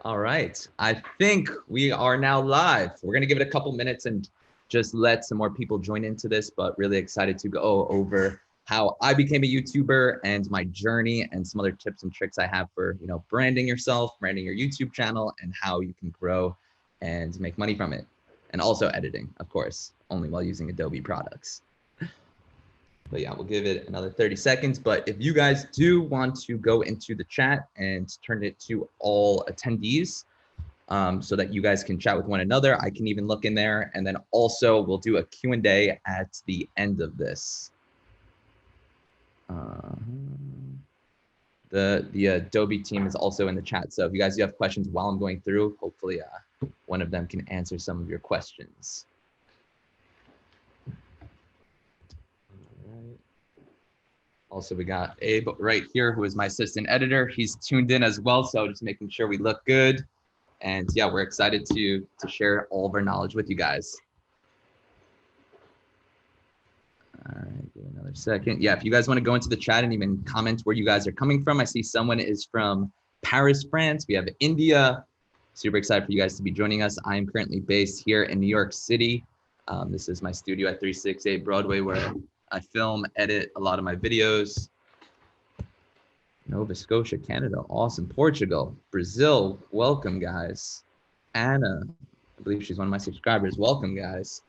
All right, I think we are now live. We're gonna give it a couple minutes and just let some more people join into this, but really excited to go over how I became a YouTuber and my journey and some other tips and tricks I have for, branding yourself, branding your YouTube channel, and how you can grow and make money from it. And also editing, of course, only while using Adobe products. But yeah, we'll give it another 30 seconds. But if you guys do want to go into the chat and turn it to all attendees so that you guys can chat with one another, I can even look in there. And then also we'll do a Q&A at the end of this. The Adobe team is also in the chat. So if you guys do have questions while I'm going through, hopefully one of them can answer some of your questions. Also, we got Abe right here, who is my assistant editor. He's tuned in as well, so just making sure we look good. And yeah, we're excited to share all of our knowledge with you guys. All right, give it another second. Yeah, if you guys want to go into the chat and even comment where you guys are coming from. I see someone is from Paris, France. We have India. Super excited for you guys to be joining us. I am currently based here in New York City. This is my studio at 368 Broadway, where I film, edit a lot of my videos. Nova Scotia, Canada, awesome. Portugal, Brazil, welcome guys. Anna, I believe she's one of my subscribers. Welcome guys.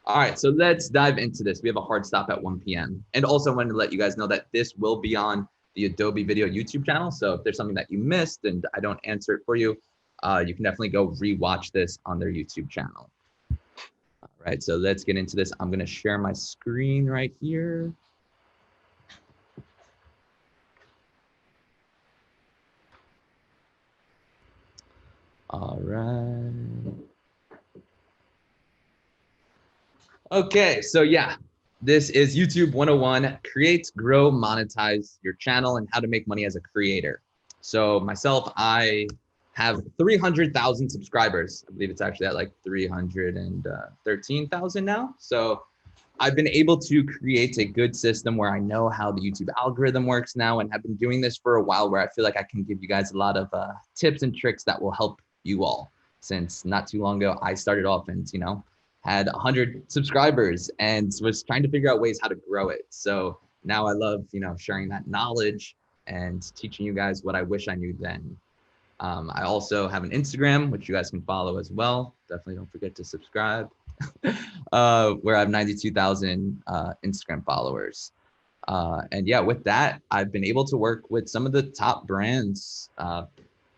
All right, so let's dive into this. We have a hard stop at 1 p.m. And also wanted to let you guys know that this will be on the Adobe Video YouTube channel. So if there's something that you missed and I don't answer it for you, you can definitely go rewatch this on their YouTube channel. All right, so let's get into this. I'm gonna share my screen right here. All right. Okay, so yeah, this is YouTube 101, create, grow, monetize your channel and how to make money as a creator. So myself, I have 300,000 subscribers. I believe it's actually at like 313,000 now. So I've been able to create a good system where I know how the YouTube algorithm works now and have been doing this for a while, where I feel like I can give you guys a lot of tips and tricks that will help you all. Since not too long ago, I started off and, had 100 subscribers and was trying to figure out ways how to grow it. So now I love, sharing that knowledge and teaching you guys what I wish I knew then. I also have an Instagram, which you guys can follow as well. Definitely don't forget to subscribe, where I have 92,000 Instagram followers. And yeah, with that, I've been able to work with some of the top brands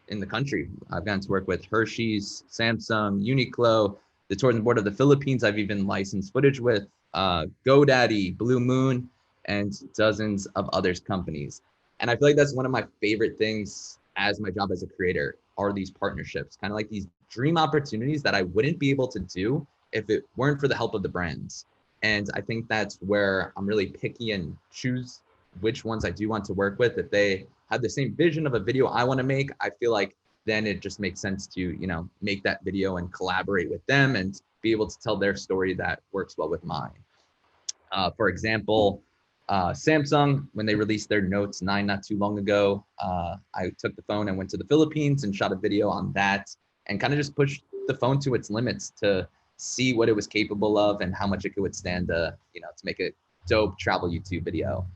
in the country. I've gotten to work with Hershey's, Samsung, Uniqlo, the Tourism Board of the Philippines. I've even licensed footage with GoDaddy, Blue Moon, and dozens of others companies. And I feel like that's one of my favorite things as my job as a creator are these partnerships, kind of like these dream opportunities that I wouldn't be able to do if it weren't for the help of the brands. And I think that's where I'm really picky and choose which ones I do want to work with. If they have the same vision of a video I want to make, I feel like then it just makes sense to, make that video and collaborate with them and be able to tell their story that works well with mine. For example, Samsung, when they released their Note 9 not too long ago, I took the phone and went to the Philippines and shot a video on that and kind of just pushed the phone to its limits to see what it was capable of and how much it could withstand to make a dope travel YouTube video.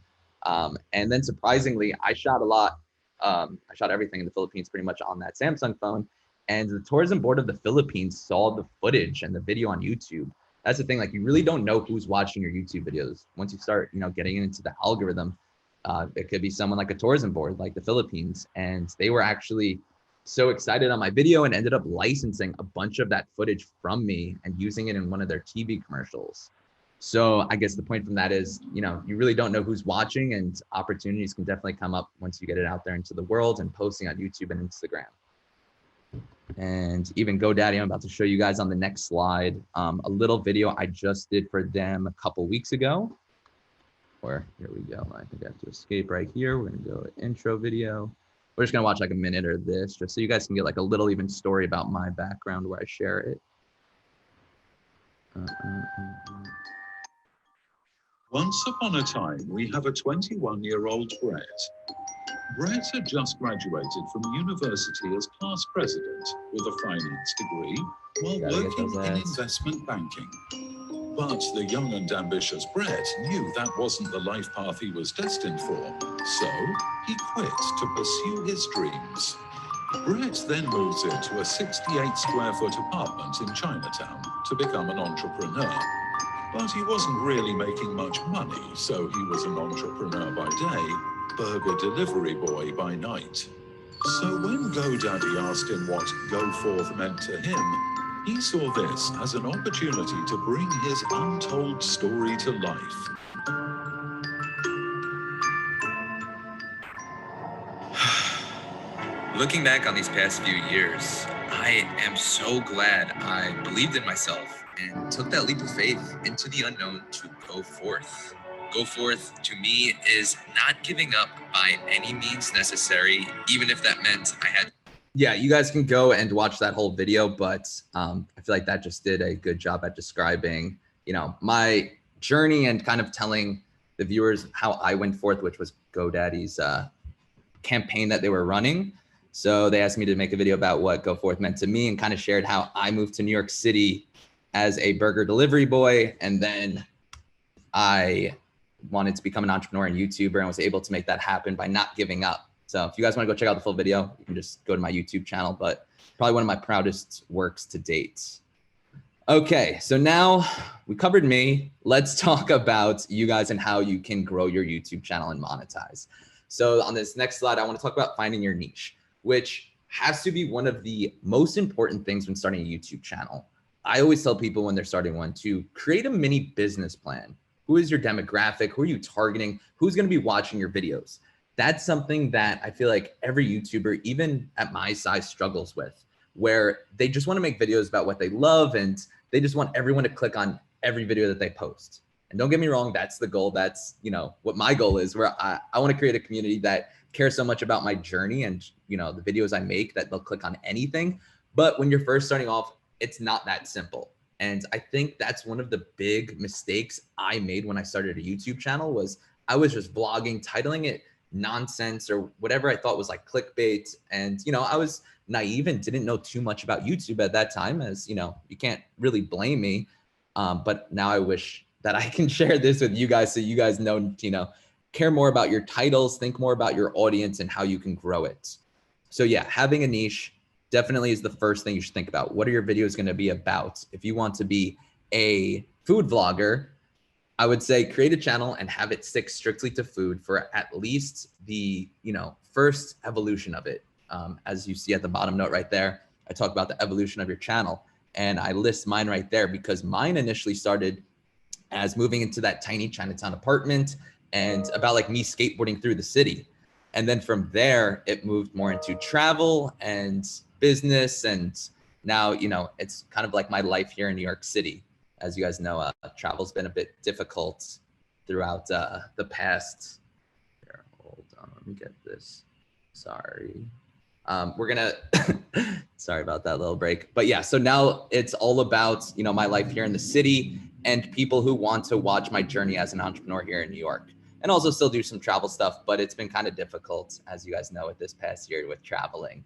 And then surprisingly, I shot a lot. I shot everything in the Philippines pretty much on that Samsung phone. And the Tourism Board of the Philippines saw the footage and the video on YouTube. That's the thing, like you really don't know who's watching your YouTube videos. Once you start, getting into the algorithm, it could be someone like a tourism board, like the Philippines. And they were actually so excited on my video and ended up licensing a bunch of that footage from me and using it in one of their TV commercials. So I guess the point from that is, you really don't know who's watching, and opportunities can definitely come up once you get it out there into the world and posting on YouTube and Instagram. And even GoDaddy, I'm about to show you guys on the next slide, a little video I just did for them a couple weeks ago. Or here we go. I think I have to escape right here. We're gonna go intro video. We're just gonna watch like a minute of this just so you guys can get like a little even story about my background where I share it. Once upon a time, we have a 21-year-old Brett. Brett had just graduated from university as class president with a finance degree while working in investment banking. But the young and ambitious Brett knew that wasn't the life path he was destined for, so he quit to pursue his dreams. Brett then moves into a 68-square-foot apartment in Chinatown to become an entrepreneur. But he wasn't really making much money, so he was an entrepreneur by day, burger delivery boy by night. So when GoDaddy asked him what Go Forth meant to him, he saw this as an opportunity to bring his untold story to life. Looking back on these past few years, I am so glad I believed in myself and took that leap of faith into the unknown to go forth. Go forth to me is not giving up by any means necessary, even if that meant I had. Yeah, you guys can go and watch that whole video, but I feel like that just did a good job at describing, you know, my journey and kind of telling the viewers how I went forth, which was GoDaddy's campaign that they were running. So they asked me to make a video about what Go Forth meant to me and kind of shared how I moved to New York City as a burger delivery boy. And then I wanted to become an entrepreneur and YouTuber and was able to make that happen by not giving up. So if you guys want to go check out the full video, you can just go to my YouTube channel, but probably one of my proudest works to date. Okay, so now we covered me. Let's talk about you guys and how you can grow your YouTube channel and monetize. So on this next slide, I want to talk about finding your niche, which has to be one of the most important things when starting a YouTube channel. I always tell people when they're starting one to create a mini business plan. Who is your demographic? Who are you targeting? Who's going to be watching your videos? That's something that I feel like every YouTuber, even at my size, struggles with, where they just want to make videos about what they love and they just want everyone to click on every video that they post. And don't get me wrong, that's the goal. That's, you know, what my goal is, where I want to create a community that cares so much about my journey and, you know, the videos I make that they'll click on anything. But when you're first starting off, it's not that simple. And I think that's one of the big mistakes I made when I started a YouTube channel was I was just vlogging, titling it nonsense or whatever I thought was like clickbait. And, you know, I was naive and didn't know too much about YouTube at that time, as, you know, you can't really blame me. But now I wish that I can share this with you guys so you guys know, you know, care more about your titles, think more about your audience and how you can grow it. So yeah, having a niche definitely is the first thing you should think about. What are your videos going to be about? If you want to be a food vlogger, I would say create a channel and have it stick strictly to food for at least the, you know, first evolution of it. As you see at the bottom note right there, I talk about the evolution of your channel and I list mine right there because mine initially started as moving into that tiny Chinatown apartment and about like me skateboarding through the city. And then from there, it moved more into travel and business. And now, you know, it's kind of like my life here in New York City. As you guys know, travel's been a bit difficult throughout the past. Here, hold on, let me get this. Sorry. We're gonna, sorry about that little break. But yeah, so now it's all about, you know, my life here in the city and people who want to watch my journey as an entrepreneur here in New York. And also still do some travel stuff, but it's been kind of difficult, as you guys know, with this past year with traveling.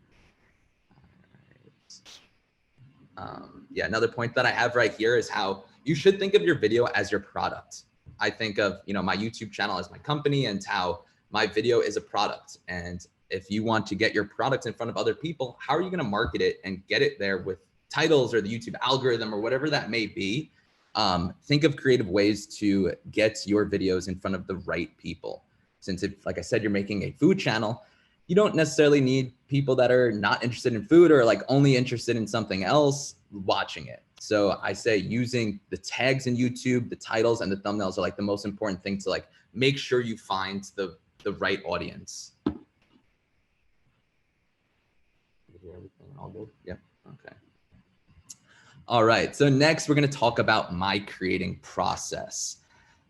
Yeah, another point that I have right here is how you should think of your video as your product. I think of, you know, my YouTube channel as my company and how my video is a product. And if you want to get your product in front of other people, how are you going to market it and get it there with titles or the YouTube algorithm or whatever that may be? Think of creative ways to get your videos in front of the right people. Since if, like I said, you're making a food channel, you don't necessarily need people that are not interested in food or like only interested in something else watching it. So I say using the tags in YouTube, the titles and the thumbnails are like the most important thing to like make sure you find the right audience. Everything all good? Yep. Okay. All right. So next we're going to talk about my creating process.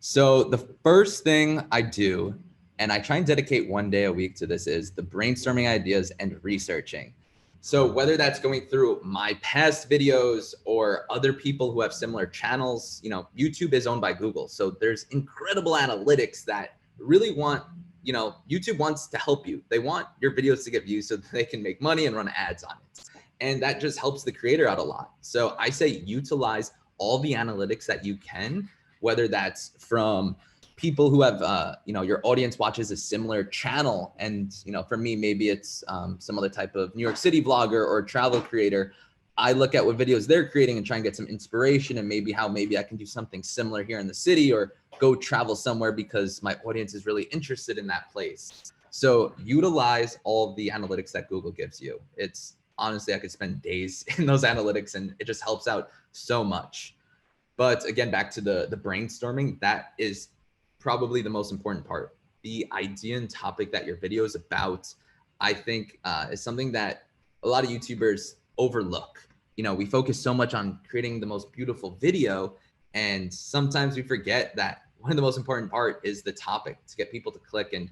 So the first thing I do, and I try and dedicate one day a week to this, is the brainstorming ideas and researching. So whether that's going through my past videos or other people who have similar channels, you know, YouTube is owned by Google. So there's incredible analytics that really want you know, YouTube wants to help you. They want your videos to get views so that they can make money and run ads on it. And that just helps the creator out a lot. So I say utilize all the analytics that you can, whether that's from people who have, you know, your audience watches a similar channel. And, you know, for me, maybe it's some other type of New York City vlogger or travel creator. I look at what videos they're creating and try and get some inspiration and maybe how maybe I can do something similar here in the city or go travel somewhere because my audience is really interested in that place. So utilize all of the analytics that Google gives you. It's honestly, I could spend days in those analytics and it just helps out so much. But again, back to the brainstorming, that is probably the most important part. The idea and topic that your video is about, I think is something that a lot of YouTubers overlook. You know, we focus so much on creating the most beautiful video, and sometimes we forget that one of the most important part is the topic, to get people to click and,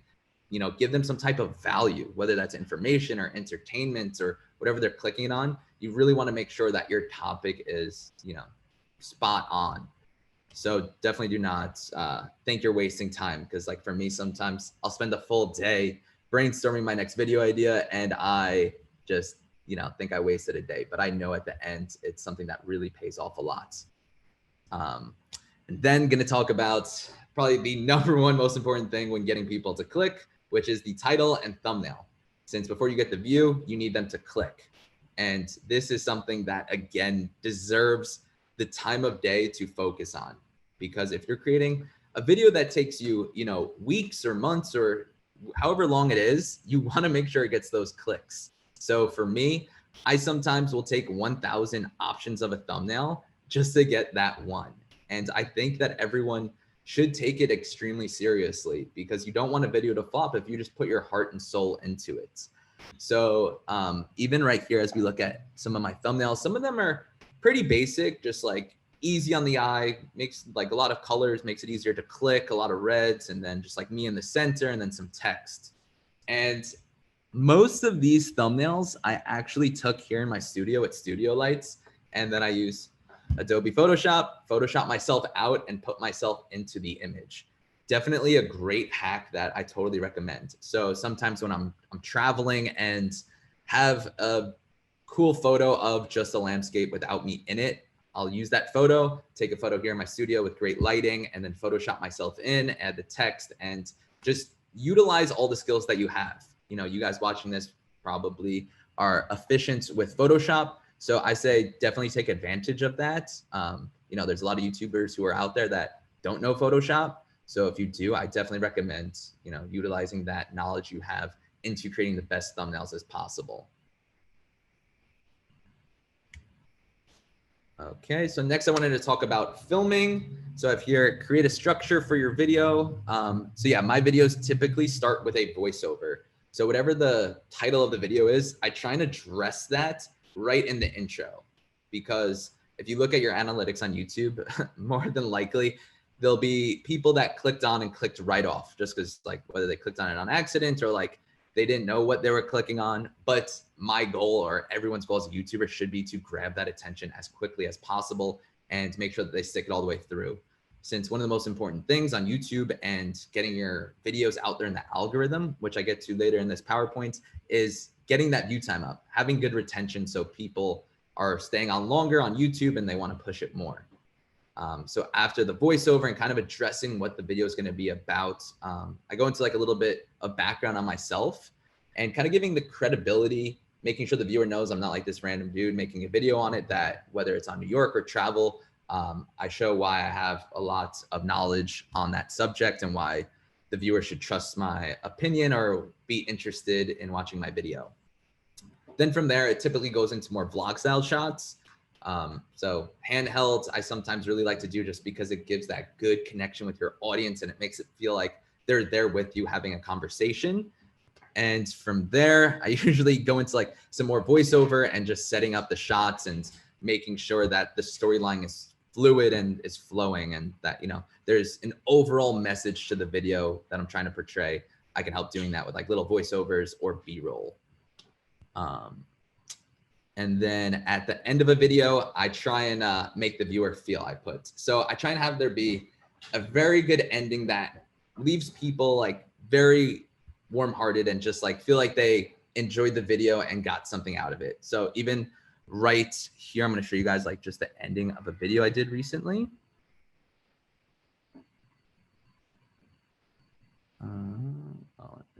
you know, give them some type of value, whether that's information or entertainment or whatever they're clicking on. You really want to make sure that your topic is, you know, spot on. So definitely do not think you're wasting time, because like for me, sometimes I'll spend a full day brainstorming my next video idea and I just, you know, think I wasted a day, but I know at the end, it's something that really pays off a lot. And then going to talk about probably the number one most important thing when getting people to click, which is the title and thumbnail. Since before you get the view, you need them to click. And this is something that, again, deserves the time of day to focus on. Because if you're creating a video that takes you, you know, weeks or months or however long it is, you want to make sure it gets those clicks. So for me, I sometimes will take 1,000 options of a thumbnail just to get that one. And I think that everyone should take it extremely seriously, because you don't want a video to flop if you just put your heart and soul into it. So even right here, as we look at some of my thumbnails, some of them are pretty basic, just like easy on the eye, makes like a lot of colors, makes it easier to click, a lot of reds, and then just like me in the center and then some text. And most of these thumbnails I actually took here in my studio at Studio Lights, and then I use Adobe Photoshop myself out and put myself into the image. Definitely a great hack that I totally recommend. So sometimes when I'm traveling and have a cool photo of just a landscape without me in it, I'll use that photo, take a photo here in my studio with great lighting, and then Photoshop myself in, add the text, and just utilize all the skills that you have. You know, you guys watching this probably are efficient with Photoshop. So I say definitely take advantage of that. You know, there's a lot of YouTubers who are out there that don't know Photoshop. So if you do, I definitely recommend, you know, utilizing that knowledge you have into creating the best thumbnails as possible. Okay, so next I wanted to talk about filming. So if you're create a structure for your video. So yeah, my videos typically start with a voiceover. So whatever the title of the video is, I try and address that right in the intro, because if you look at your analytics on YouTube, more than likely, there'll be people that clicked on and clicked right off just because, like, whether they clicked on it on accident or like they didn't know what they were clicking on. But my goal, or everyone's goal as a YouTuber, should be to grab that attention as quickly as possible and make sure that they stick it all the way through. Since one of the most important things on YouTube and getting your videos out there in the algorithm, which I get to later in this PowerPoint, is getting that view time up, having good retention so people are staying on longer on YouTube and they want to push it more. So after the voiceover and kind of addressing what the video is going to be about, I go into like a little bit of background on myself and kind of giving the credibility, making sure the viewer knows I'm not like this random dude making a video on it, that whether it's on New York or travel, I show why I have a lot of knowledge on that subject and why the viewer should trust my opinion or be interested in watching my video. Then from there, it typically goes into more vlog style shots. So handheld, I sometimes really like to do just because it gives that good connection with your audience and it makes it feel like they're there with you having a conversation. And from there, I usually go into like some more voiceover and just setting up the shots and making sure that the storyline is fluid and is flowing and that, you know, there's an overall message to the video that I'm trying to portray. I can help doing that with like little voiceovers or B-roll. And then at the end of a video, I try and make the viewer feel I put. So I try and have there be a very good ending that leaves people like very warm-hearted and just like feel like they enjoyed the video and got something out of it. So even right here, I'm going to show you guys like just the ending of a video I did recently.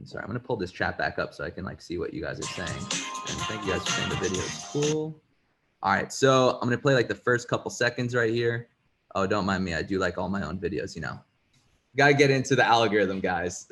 Sorry, I'm going to pull this chat back up so I can like see what you guys are saying. And thank you guys for saying the video is cool. All right, so I'm going to play like the first couple seconds right here. Oh, don't mind me. I do like all my own videos, you know. Got to get into the algorithm, guys.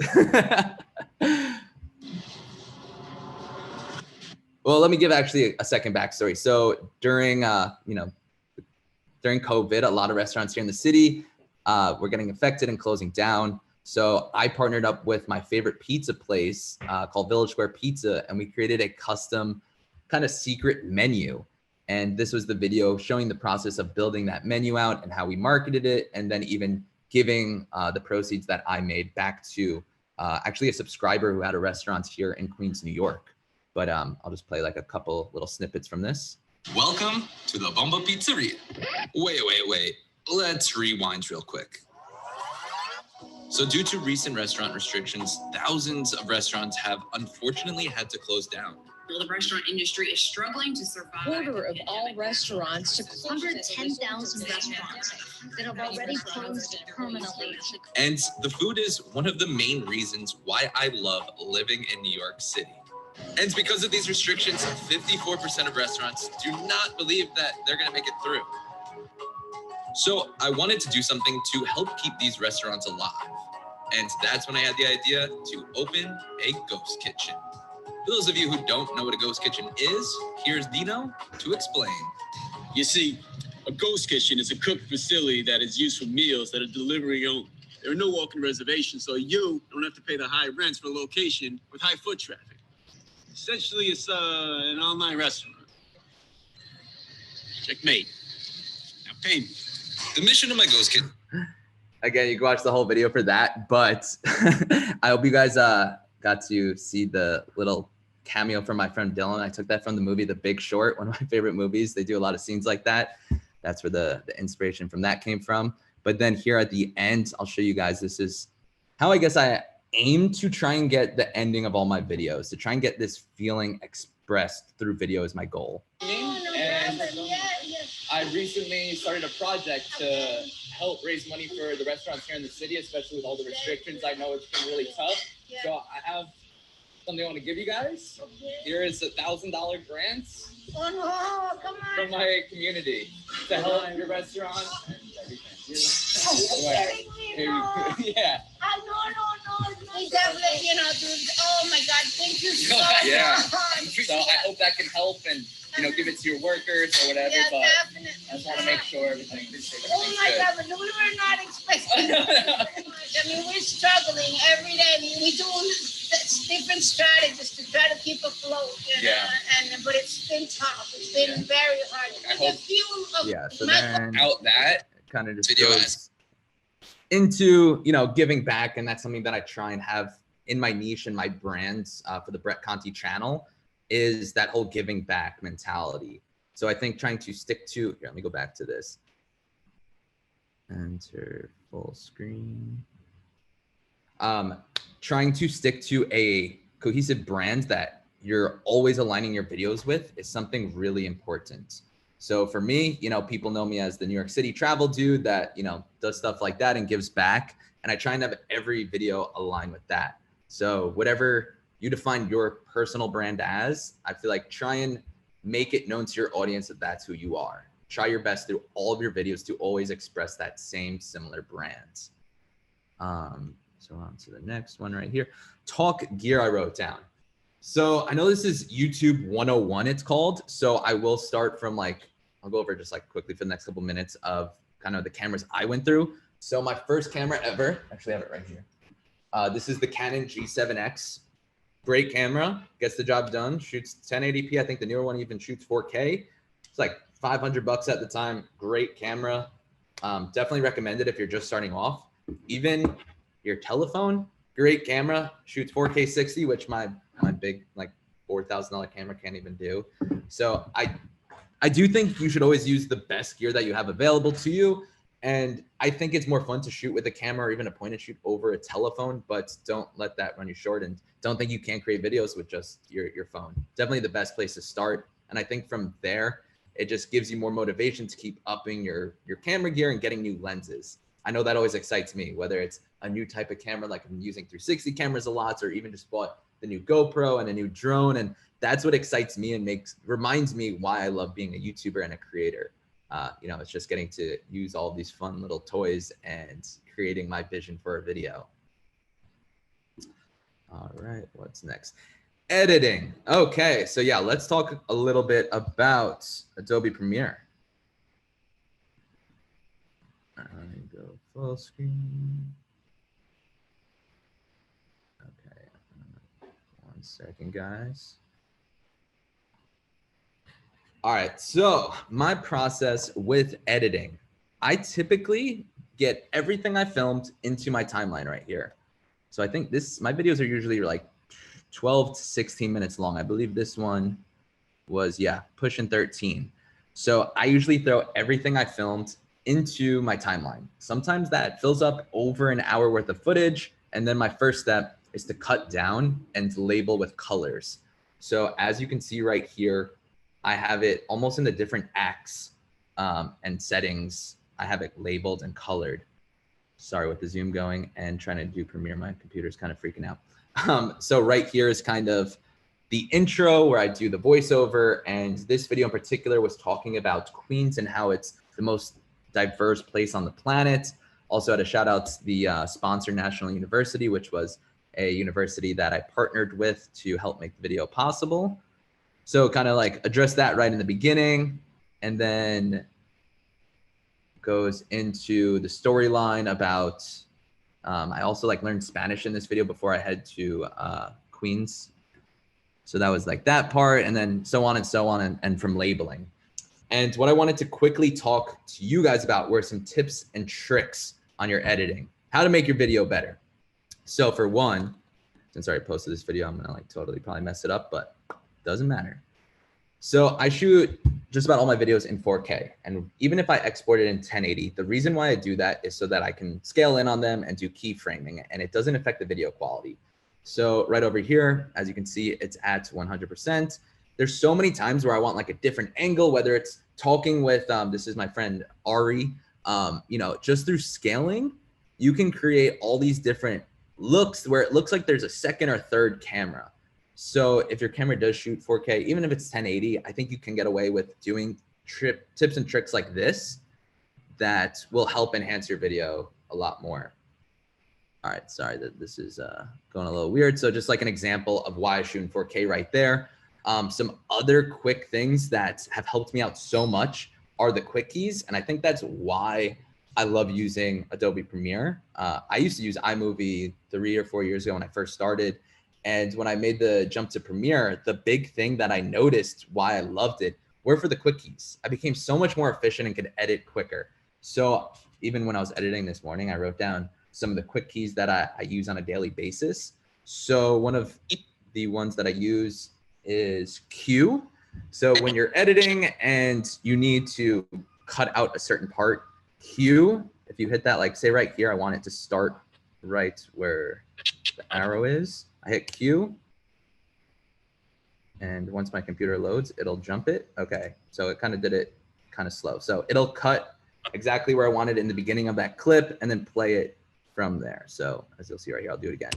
Well, let me give actually a second backstory. So during, during COVID, a lot of restaurants here in the city were getting affected and closing down. So I partnered up with my favorite pizza place called Village Square Pizza, and we created a custom kind of secret menu. And this was the video showing the process of building that menu out and how we marketed it, and then even giving the proceeds that I made back to actually a subscriber who had a restaurant here in Queens, New York. But I'll just play like a couple little snippets from this. Welcome to the Bomba Pizzeria. Wait. Let's rewind real quick. So due to recent restaurant restrictions, thousands of restaurants have unfortunately had to close down. Well, the restaurant industry is struggling to survive. Quarter of all restaurants to 110,000 restaurants that have already closed permanently. And the food is one of the main reasons why I love living in New York City. And because of these restrictions, 54% of restaurants do not believe that they're going to make it through. So I wanted to do something to help keep these restaurants alive. And that's when I had the idea to open a ghost kitchen. For those of you who don't know what a ghost kitchen is, here's Dino to explain. You see, a ghost kitchen is a cooked facility that is used for meals that are delivery only. There are no walk-in reservations, so you don't have to pay the high rents for a location with high foot traffic. Essentially, it's an online restaurant. Checkmate. Now pay me. The mission of my ghost kitchen. Again, you can watch the whole video for that, but I hope you guys got to see the little cameo from my friend Dylan. I took that from the movie The Big Short, one of my favorite movies. They do a lot of scenes like that. That's where the inspiration from that came from. But then here at the end, I'll show you guys, this is how I guess I aim to try and get the ending of all my videos, to try and get this feeling expressed through video is my goal. And I recently started a project to help raise money for the restaurants here in the city, especially with all the restrictions. I know it's been really tough. So I have something I want to give you guys. Here is $1,000 grants from my community to help your restaurant and everything. Yeah. No. We definitely, dude. Oh my God, thank you so much. Yeah. So I hope that can help and, give it to your workers or whatever. Yeah, but definitely. I just want to make sure everything's Oh my God, but we were not expecting that. I mean, we're struggling every day. I mean, we do different strategies to try to keep afloat, Yeah. But it's been tough. It's been very hard. I hope. So then Out that kind of just video goes into, giving back. And that's something that I try and have in my niche and my brands for the Brett Conti channel, is that whole giving back mentality. So I think trying to stick to, here, let me go back to this. Enter full screen. Trying to stick to a cohesive brand that you're always aligning your videos with is something really important. So for me, people know me as the New York City travel dude that, does stuff like that and gives back. And I try and have every video align with that. So whatever you define your personal brand as, I feel like try and make it known to your audience that that's who you are. Try your best through all of your videos to always express that same similar brand. So on to the next one right here. Talk gear I wrote down. So I know this is YouTube 101 it's called. So I will start from I'll go over just quickly for the next couple minutes of kind of the cameras I went through. So my first camera ever, actually I have it right here. This is the Canon G7X. Great camera, gets the job done, shoots 1080p. I think the newer one even shoots 4K. It's like $500 at the time. Great camera. Definitely recommend it if you're just starting off. Even your telephone, great camera, shoots 4K 60, which my big $4,000 camera can't even do. So I do think you should always use the best gear that you have available to you. And I think it's more fun to shoot with a camera or even a point and shoot over a telephone, but don't let that run you short, and don't think you can't create videos with just your phone. Definitely the best place to start. And I think from there, it just gives you more motivation to keep upping your camera gear and getting new lenses. I know that always excites me, whether it's a new type of camera, like I'm using 360 cameras a lot, or even just bought the new GoPro and a new drone. And that's what excites me and reminds me why I love being a YouTuber and a creator. You know, it's just getting to use all these fun little toys and creating my vision for a video. All right, what's next? Editing. Okay, so yeah, let's talk a little bit about Adobe Premiere. All right, go full screen. Okay, 1 second, guys. All right, so my process with editing, I typically get everything I filmed into my timeline right here. So I think my videos are usually like 12 to 16 minutes long. I believe this one was, yeah, pushing 13. So I usually throw everything I filmed into my timeline. Sometimes that fills up over an hour worth of footage. And then my first step is to cut down and to label with colors. So as you can see right here, I have it almost in the different acts and settings. I have it labeled and colored. Sorry, with the zoom going and trying to do Premiere, my computer's kind of freaking out. So right here is kind of the intro where I do the voiceover. And this video in particular was talking about Queens and how it's the most diverse place on the planet. Also had a shout out to the sponsor National University, which was a university that I partnered with to help make the video possible. So kind of like address that right in the beginning, and then goes into the storyline about, I also like learned Spanish in this video before I head to Queens. So that was like that part, and then so on and so on, and from labeling. And what I wanted to quickly talk to you guys about were some tips and tricks on your editing, how to make your video better. So for one, since I already posted this video, I'm gonna like totally probably mess it up, but doesn't matter. So I shoot just about all my videos in 4K. And even if I export it in 1080, the reason why I do that is so that I can scale in on them and do keyframing, and it doesn't affect the video quality. So right over here, as you can see, it's at 100%. There's so many times where I want like a different angle, whether it's talking with, this is my friend Ari, you know, just through scaling, you can create all these different looks where it looks like there's a second or third camera. So if your camera does shoot 4K, even if it's 1080, I think you can get away with doing tips and tricks like this that will help enhance your video a lot more. All right, sorry that this is going a little weird. So just like an example of why I shoot in 4K right there. Some other quick things that have helped me out so much are the quick keys. And I think that's why I love using Adobe Premiere. I used to use iMovie 3 or 4 years ago when I first started. And when I made the jump to Premiere, the big thing that I noticed why I loved it were for the quick keys. I became so much more efficient and could edit quicker. So even when I was editing this morning, I wrote down some of the quick keys that I use on a daily basis. So one of the ones that I use is Q. So when you're editing and you need to cut out a certain part, Q, if you hit that, like say right here, I want it to start right where the arrow is. I hit Q, and once my computer loads, it'll jump it. Okay, so it kind of did it kind of slow. So it'll cut exactly where I wanted in the beginning of that clip and then play it from there. So as you'll see right here, I'll do it again.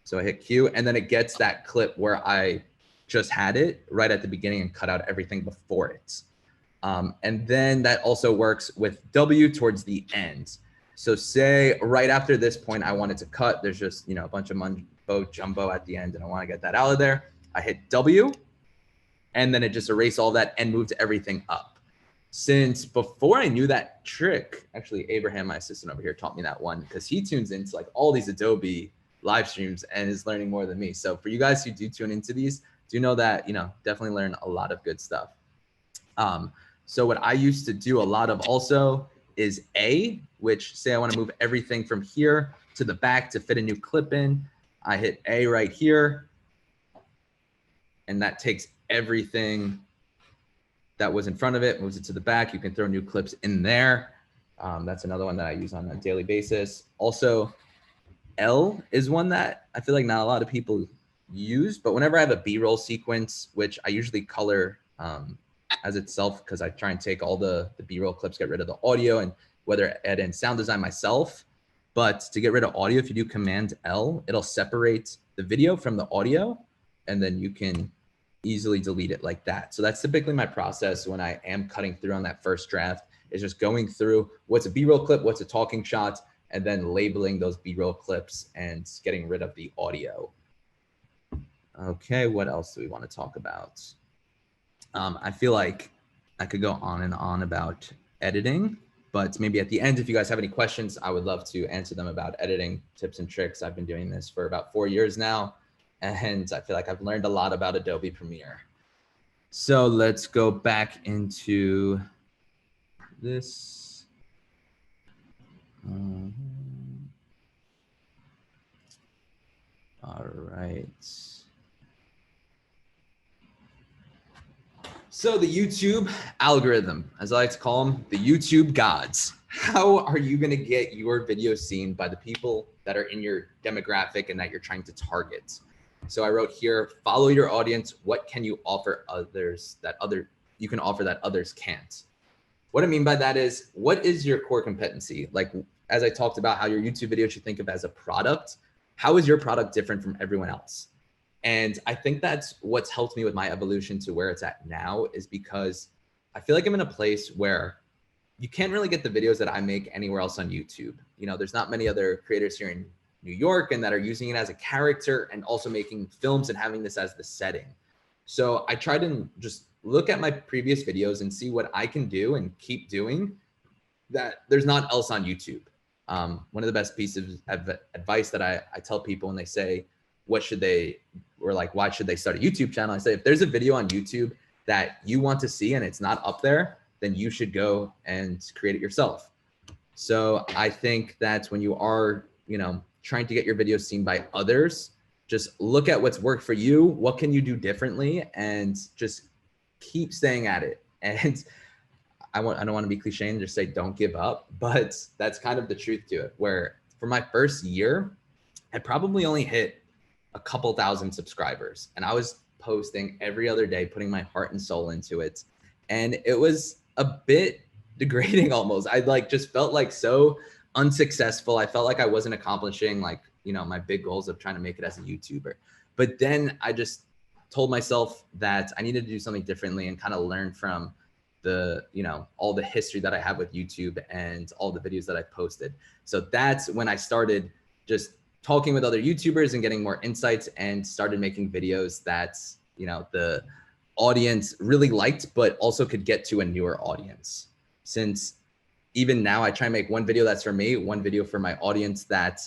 So I hit Q, and then it gets that clip where I just had it right at the beginning and cut out everything before it. And then that also works with W towards the end. So say right after this point, I wanted to cut, there's just, you know, a bunch of mumbo jumbo at the end and I want to get that out of there. I hit W, and then it just erased all that and moved everything up. Since before I knew that trick, actually Abraham, my assistant over here, taught me that one because he tunes into like all these Adobe live streams and is learning more than me. So for you guys who do tune into these, do know that, you know, definitely learn a lot of good stuff. So what I used to do a lot of also is A, which say I want to move everything from here to the back to fit a new clip in. I hit A right here, and that takes everything that was in front of it, moves it to the back. You can throw new clips in there. That's another one that I use on a daily basis. Also, L is one that I feel like not a lot of people use, but whenever I have a B-roll sequence, which I usually color as itself, because I try and take all the B-roll clips, get rid of the audio, and whether add in sound design myself. But to get rid of audio, if you do Command L, it'll separate the video from the audio, and then you can easily delete it like that. So that's typically my process when I am cutting through on that first draft, is just going through what's a B-roll clip, what's a talking shot, and then labeling those B-roll clips and getting rid of the audio. Okay, what else do we want to talk about? I feel like I could go on and on about editing, but maybe at the end, if you guys have any questions, I would love to answer them about editing tips and tricks. I've been doing this for about 4 years now, and I feel like I've learned a lot about Adobe Premiere. So let's go back into this. All right. So the YouTube algorithm, as I like to call them, the YouTube gods. How are you going to get your video seen by the people that are in your demographic and that you're trying to target? So I wrote here, follow your audience. What can you offer others that you can offer that others can't? What I mean by that is, what is your core competency? Like, as I talked about how your YouTube video should think of as a product, how is your product different from everyone else? And I think that's what's helped me with my evolution to where it's at now, is because I feel like I'm in a place where you can't really get the videos that I make anywhere else on YouTube. You know, there's not many other creators here in New York and that are using it as a character and also making films and having this as the setting. So I tried to just look at my previous videos and see what I can do and keep doing that there's not else on YouTube. One of the best pieces of advice that I tell people when they say, what should they, or like, why should they start a YouTube channel? I say, if there's a video on YouTube that you want to see and it's not up there, then you should go and create it yourself. So I think that when you are, you know, trying to get your videos seen by others, just look at what's worked for you. What can you do differently? And just keep staying at it. And I don't want to be cliche and just say, don't give up, but that's kind of the truth to it, where for my first year, I probably only hit a couple thousand subscribers, and I was posting every other day, putting my heart and soul into it. And it was a bit degrading almost. I like just felt like so unsuccessful. I felt like I wasn't accomplishing like, you know, my big goals of trying to make it as a YouTuber. But then I just told myself that I needed to do something differently and kind of learn from the, you know, all the history that I have with YouTube and all the videos that I posted. So that's when I started just talking with other YouTubers and getting more insights and started making videos that, you know, the audience really liked, but also could get to a newer audience. Since even now I try and make one video that's for me, one video for my audience that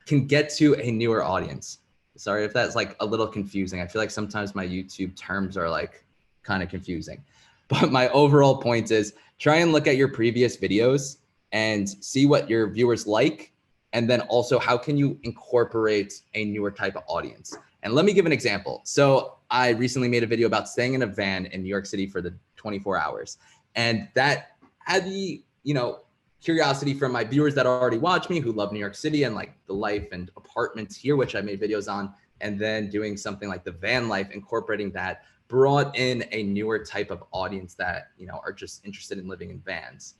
can get to a newer audience. Sorry if that's like a little confusing. I feel like sometimes my YouTube terms are like kind of confusing, but my overall point is try and look at your previous videos and see what your viewers like. And then also, how can you incorporate a newer type of audience? And let me give an example. So I recently made a video about staying in a van in New York City for the 24 hours. And that had the, you know, curiosity from my viewers that already watch me, who love New York City and like the life and apartments here, which I made videos on. And then doing something like the van life, incorporating that, brought in a newer type of audience that, you know, are just interested in living in vans.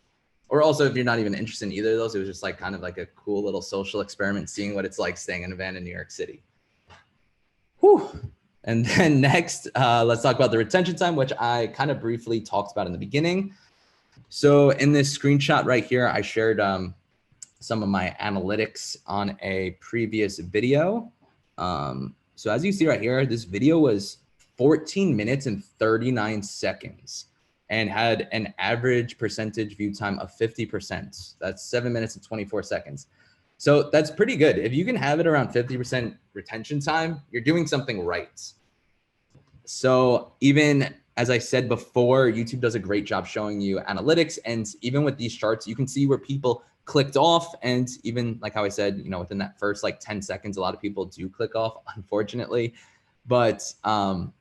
Or also, if you're not even interested in either of those, it was just like kind of like a cool little social experiment, seeing what it's like staying in a van in New York City. Whew. And then next, let's talk about the retention time, which I kind of briefly talked about in the beginning. So in this screenshot right here, I shared some of my analytics on a previous video. So as you see right here, this video was 14 minutes and 39 seconds. And had an average percentage view time of 50%. That's 7 minutes and 24 seconds. So that's pretty good. If you can have it around 50% retention time, you're doing something right. So even as I said before, YouTube does a great job showing you analytics. And even with these charts, you can see where people clicked off. And even like how I said, you know, within that first like 10 seconds, a lot of people do click off, unfortunately. But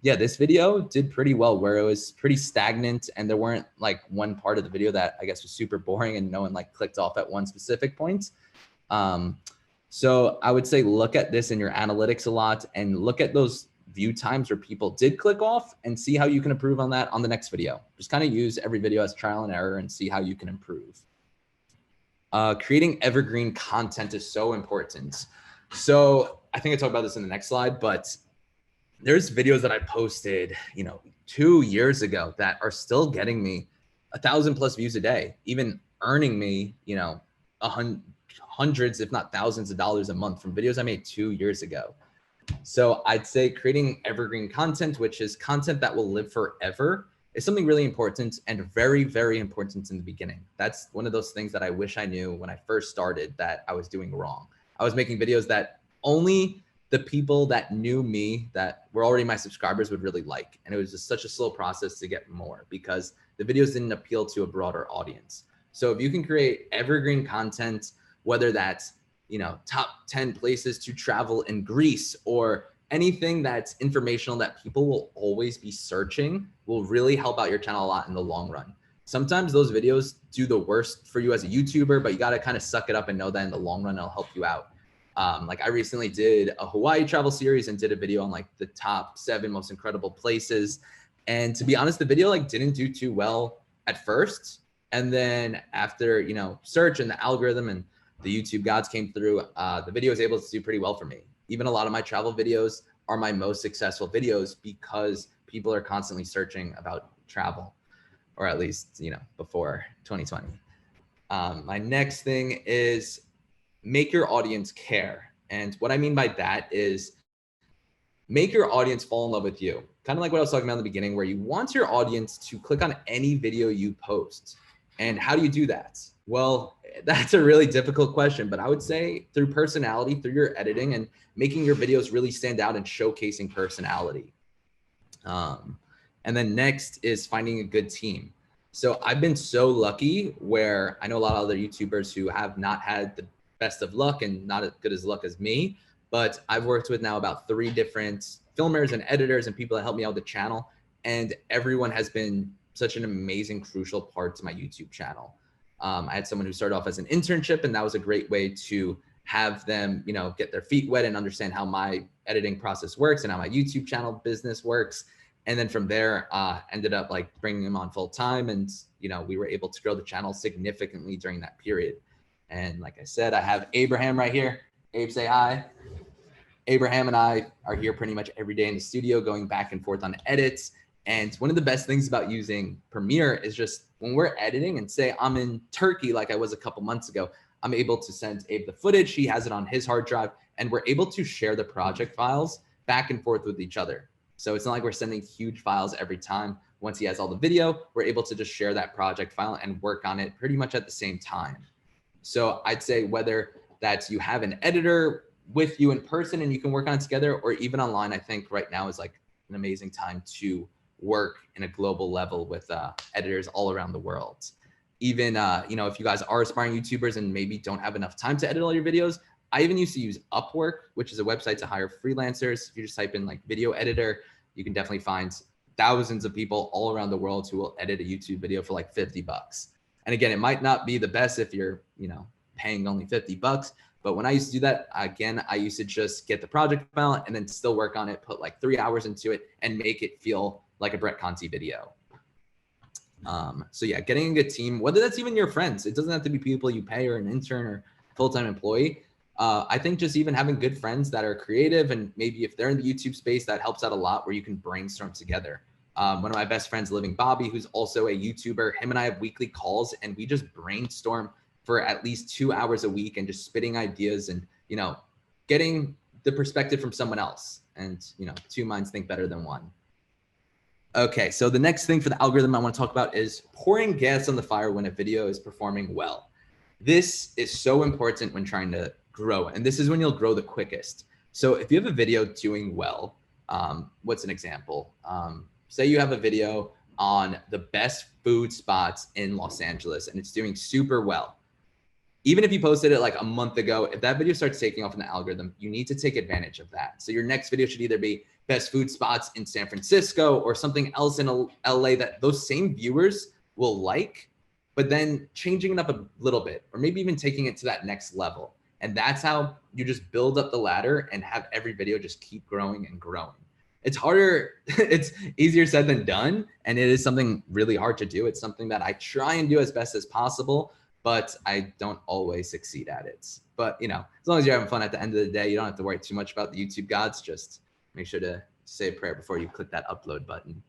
yeah, this video did pretty well where it was pretty stagnant and there weren't like one part of the video that I guess was super boring and no one like clicked off at one specific point. So I would say look at this in your analytics a lot and look at those view times where people did click off and see how you can improve on that on the next video. Just kind of use every video as trial and error and see how you can improve. Creating evergreen content is so important. So I think I talked about this in the next slide, but there's videos that I posted, 2 years ago that are still getting me 1,000+ views a day, even earning me, hundreds, if not thousands of dollars a month from videos I made 2 years ago. So I'd say creating evergreen content, which is content that will live forever, is something really important and very, very important in the beginning. That's one of those things that I wish I knew when I first started that I was doing wrong. I was making videos that only the people that knew me, that were already my subscribers, would really like. And it was just such a slow process to get more because the videos didn't appeal to a broader audience. So if you can create evergreen content, whether that's, top 10 places to travel in Greece or anything that's informational that people will always be searching, will really help out your channel a lot in the long run. Sometimes those videos do the worst for you as a YouTuber, but you got to kind of suck it up and know that in the long run, it'll help you out. Like I recently did a Hawaii travel series and did a video on like the top 7 most incredible places. And to be honest, the video like didn't do too well at first. And then after, search and the algorithm and the YouTube gods came through, the video was able to do pretty well for me. Even a lot of my travel videos are my most successful videos because people are constantly searching about travel, or at least, before 2020. My next thing is make your audience care. And what I mean by that is make your audience fall in love with you. Kind of like what I was talking about in the beginning, where you want your audience to click on any video you post. And how do you do that? Well, that's a really difficult question, but I would say through personality, through your editing and making your videos really stand out and showcasing personality. And then next is finding a good team. So I've been so lucky where I know a lot of other YouTubers who have not had the best of luck and not as good as luck as me, but I've worked with now about 3 different filmers and editors and people that help me out with the channel. And everyone has been such an amazing, crucial part to my YouTube channel. I had someone who started off as an internship, and that was a great way to have them, get their feet wet and understand how my editing process works and how my YouTube channel business works. And then from there, ended up like bringing them on full time. And, we were able to grow the channel significantly during that period. And like I said, I have Abraham right here. Abe, say hi. Abraham and I are here pretty much every day in the studio going back and forth on edits. And one of the best things about using Premiere is just when we're editing and say I'm in Turkey, like I was a couple months ago, I'm able to send Abe the footage. He has it on his hard drive and we're able to share the project files back and forth with each other. So it's not like we're sending huge files every time. Once he has all the video, we're able to just share that project file and work on it pretty much at the same time. So I'd say whether that's you have an editor with you in person and you can work on it together, or even online, I think right now is like an amazing time to work in a global level with editors all around the world. Even, if you guys are aspiring YouTubers and maybe don't have enough time to edit all your videos, I even used to use Upwork, which is a website to hire freelancers. If you just type in like video editor, you can definitely find thousands of people all around the world who will edit a YouTube video for like $50. And again, it might not be the best if you're, paying only $50, but when I used to do that, again, I used to just get the project file and then still work on it, put like 3 hours into it and make it feel like a Brett Conti video. So yeah, getting a good team, whether that's even your friends, it doesn't have to be people you pay or an intern or full-time employee. I think just even having good friends that are creative and maybe if they're in the YouTube space, that helps out a lot where you can brainstorm together. One of my best friends, Living Bobby, who's also a YouTuber, him and I have weekly calls and we just brainstorm for at least 2 hours a week and just spitting ideas and, getting the perspective from someone else. And, 2 minds think better than one. Okay, so the next thing for the algorithm I want to talk about is pouring gas on the fire when a video is performing well. This is so important when trying to grow, and this is when you'll grow the quickest. So if you have a video doing well, what's an example? Say you have a video on the best food spots in Los Angeles and it's doing super well. even if you posted it like a month ago, if that video starts taking off in the algorithm, you need to take advantage of that. So your next video should either be best food spots in San Francisco or something else in LA that those same viewers will like, but then changing it up a little bit, or maybe even taking it to that next level. And that's how you just build up the ladder and have every video just keep growing and growing. It's harder, it's easier said than done. And it is something really hard to do. It's something that I try and do as best as possible, but I don't always succeed at it. But you know, as long as you're having fun at the end of the day, you don't have to worry too much about the YouTube gods. Just make sure to say a prayer before you click that upload button.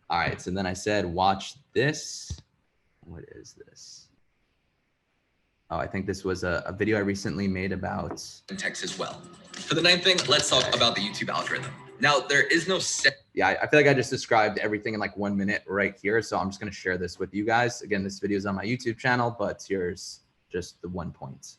All right, so then I said, watch this. What is this? Oh, I think this was a video I recently made about text as well. For the ninth thing, let's talk about the YouTube algorithm. Now, there is no set. Yeah, I feel like I just described everything in like 1 minute right here. So I'm just going to share this with you guys. Again, this video is on my YouTube channel, but here's just the 1 point.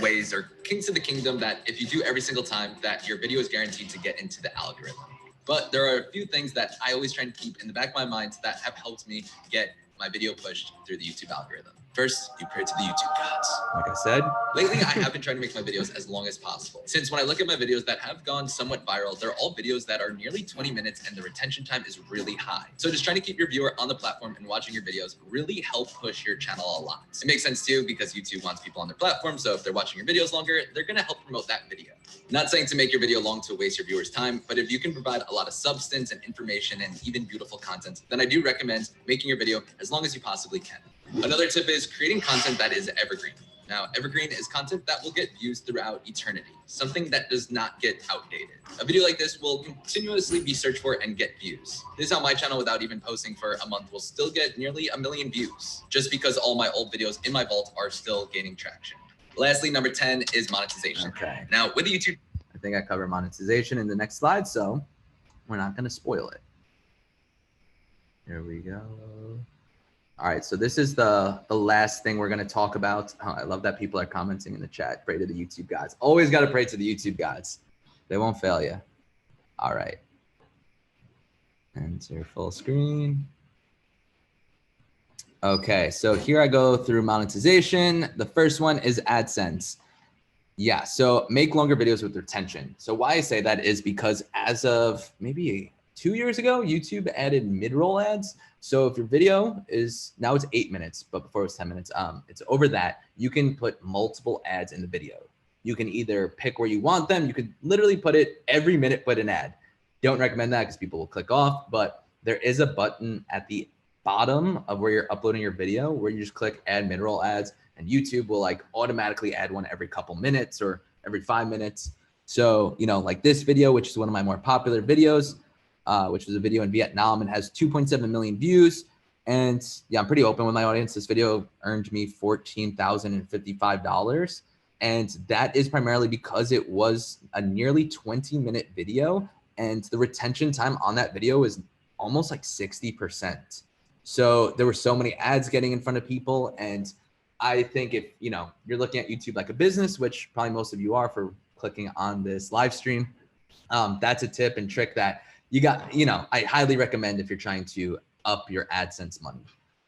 Ways or kings of the kingdom that if you do every single time, that your video is guaranteed to get into the algorithm. But there are a few things that I always try to keep in the back of my mind that have helped me get my video pushed through the YouTube algorithm. First, you pray to the YouTube gods. Like I said, lately I have been trying to make my videos as long as possible. Since when I look at my videos that have gone somewhat viral, they're all videos that are nearly 20 minutes and the retention time is really high. So just trying to keep your viewer on the platform and watching your videos really help push your channel a lot. It makes sense too because YouTube wants people on their platform. So if they're watching your videos longer, they're going to help promote that video. Not saying to make your video long to waste your viewers' time, but if you can provide a lot of substance and information and even beautiful content, then I do recommend making your video as long as you possibly can. Another tip is creating content that is evergreen. Now, evergreen is content that will get views throughout eternity, something that does not get outdated. A video like this will continuously be searched for and get views. This is how my channel, without even posting for a month, will still get nearly 1 million views, just because all my old videos in my vault are still gaining traction. Lastly, number 10 is monetization. Okay. Now, with the YouTube, I think I cover monetization in the next slide, so we're not going to spoil it. Here we go. All right, so this is the last thing we're going to talk about. Oh, I love that people are commenting in the chat. Pray to the YouTube gods. Always got to pray to the YouTube gods. They won't fail you. All right. Enter full screen. Okay, so here I go through monetization. The first one is AdSense. Yeah, so make longer videos with retention. So why I say that is because as of maybe 2 years ago, YouTube added mid-roll ads. So if your video is, now it's 8 minutes, but before it was 10 minutes, it's over that, you can put multiple ads in the video. You can either pick where you want them. You could literally put it every minute, put an ad. Don't recommend that because people will click off, but there is a button at the bottom of where you're uploading your video where you just click add mid-roll ads, and YouTube will like automatically add one every couple minutes or every 5 minutes. So, you know, like this video, which is one of my more popular videos, which was a video in Vietnam and has 2.7 million views. And yeah, I'm pretty open with my audience. This video earned me $14,055. And that is primarily because it was a nearly 20-minute video. And the retention time on that video is almost like 60%. So there were so many ads getting in front of people. And I think if, you know, you're looking at YouTube like a business, which probably most of you are for clicking on this live stream, that's a tip and trick that you got, you know, I highly recommend if you're trying to up your AdSense money.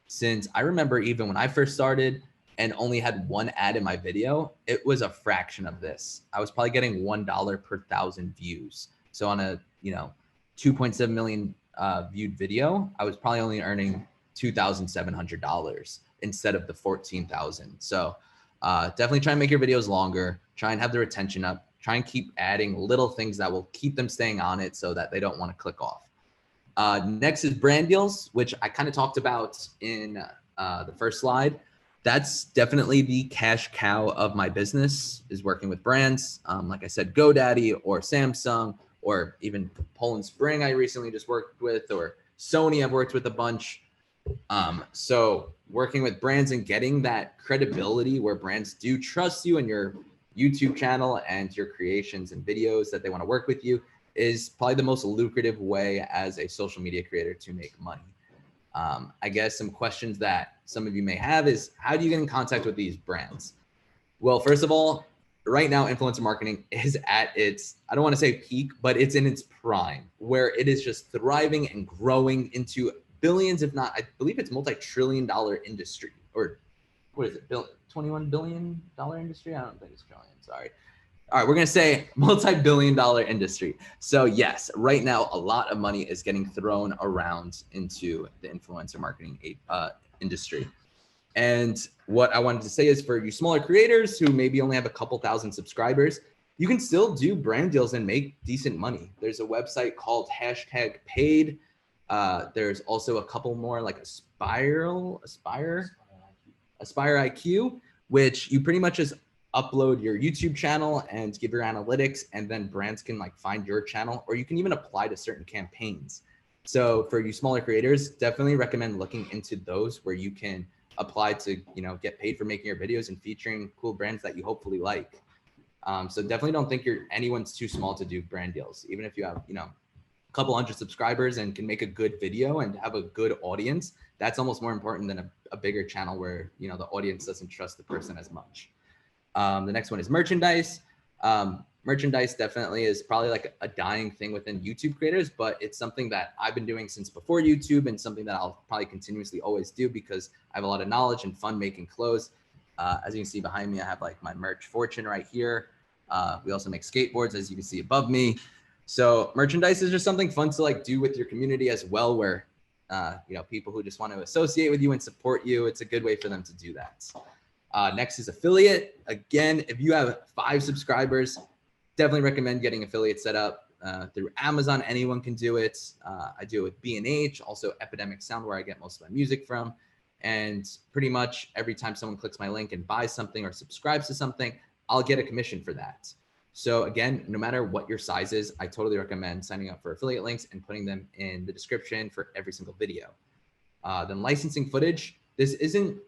Since I remember even when I first started and only had one ad in my video, it was a fraction of this. I was probably getting $1 per 1,000 views. So on a, you know, 2.7 million viewed video, I was probably only earning $2,700 instead of the 14,000. So definitely try and make your videos longer, try and have the retention up. Try and keep adding little things that will keep them staying on it so that they don't want to click off. Next is brand deals, which I kind of talked about in the first slide. That's definitely the cash cow of my business, is working with brands. Like I said, GoDaddy or Samsung, or even Poland Spring I recently just worked with, or Sony I've worked with a bunch. So working with brands and getting that credibility where brands do trust you and your YouTube channel and your creations and videos that they want to work with you is probably the most lucrative way as a social media creator to make money. I guess some questions that some of you may have is, how do you get in contact with these brands? Well, first of all, right now, influencer marketing is at its, I don't want to say peak, but it's in its prime, where it is just thriving and growing into billions, if not, I believe it's multi-trillion-dollar industry, or what is it, $21 billion industry? I don't think it's trillion, sorry. All right, we're gonna say multi-billion-dollar industry. So yes, right now a lot of money is getting thrown around into the influencer marketing industry. And what I wanted to say is, for you smaller creators who maybe only have a couple thousand subscribers, you can still do brand deals and make decent money. There's a website called #paid. There's also a couple more, like Aspire IQ, which you pretty much just upload your YouTube channel and give your analytics, and then brands can like find your channel, or you can even apply to certain campaigns. So for you smaller creators, definitely recommend looking into those where you can apply to, you know, get paid for making your videos and featuring cool brands that you hopefully like. So definitely don't think anyone's too small to do brand deals. Even if you have, you know, a couple hundred subscribers and can make a good video and have a good audience, that's almost more important than a bigger channel where, you know, the audience doesn't trust the person as much. The next one is merchandise. Merchandise definitely is probably like a dying thing within YouTube creators, but it's something that I've been doing since before YouTube, and something that I'll probably continuously always do because I have a lot of knowledge and fun making clothes. As you can see behind me, I have like my merch fortune right here. We also make skateboards, as you can see above me. So merchandise is just something fun to like do with your community as well, where you know, people who just want to associate with you and support you, it's a good way for them to do that. Next is affiliate. Again, if you have 5 subscribers, definitely recommend getting affiliate set up through Amazon. Anyone can do it. I do it with B&H, also Epidemic Sound, where I get most of my music from. And pretty much every time someone clicks my link and buys something or subscribes to something, I'll get a commission for that. So again, no matter what your size is, I totally recommend signing up for affiliate links and putting them in the description for every single video. Then licensing footage. This isn't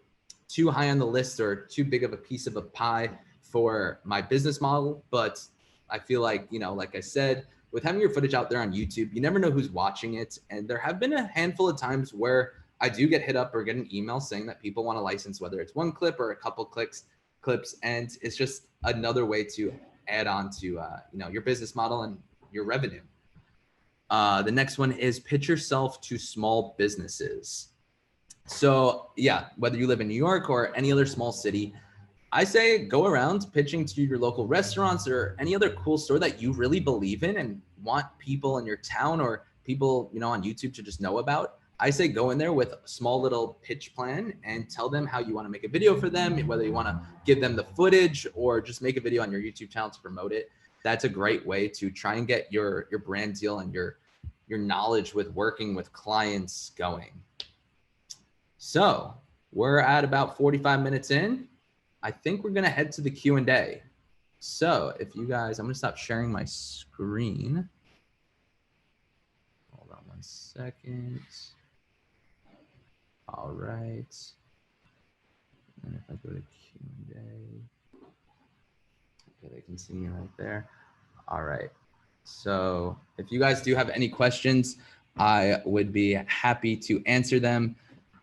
too high on the list or too big of a piece of a pie for my business model, but I feel like, you know, like I said, with having your footage out there on YouTube, you never know who's watching it. And there have been a handful of times where I do get hit up or get an email saying that people want to license, whether it's one clip or a couple clips, and it's just another way to add on to you know, your business model and your revenue. The next one is pitch yourself to small businesses. So yeah, whether you live in New York or any other small city, I say go around pitching to your local restaurants or any other cool store that you really believe in and want people in your town or people, you know, on YouTube to just know about. I say go in there with a small little pitch plan and tell them how you want to make a video for them, whether you want to give them the footage or just make a video on your YouTube channel to promote it. That's a great way to try and get your brand deal and your knowledge with working with clients going. So we're at about 45 minutes in. I think we're going to head to the Q&A. So if you guys, I'm going to stop sharing my screen. Hold on one second. All right. And if I go to Q&A, okay, they can see me right there. All right. So if you guys do have any questions, I would be happy to answer them.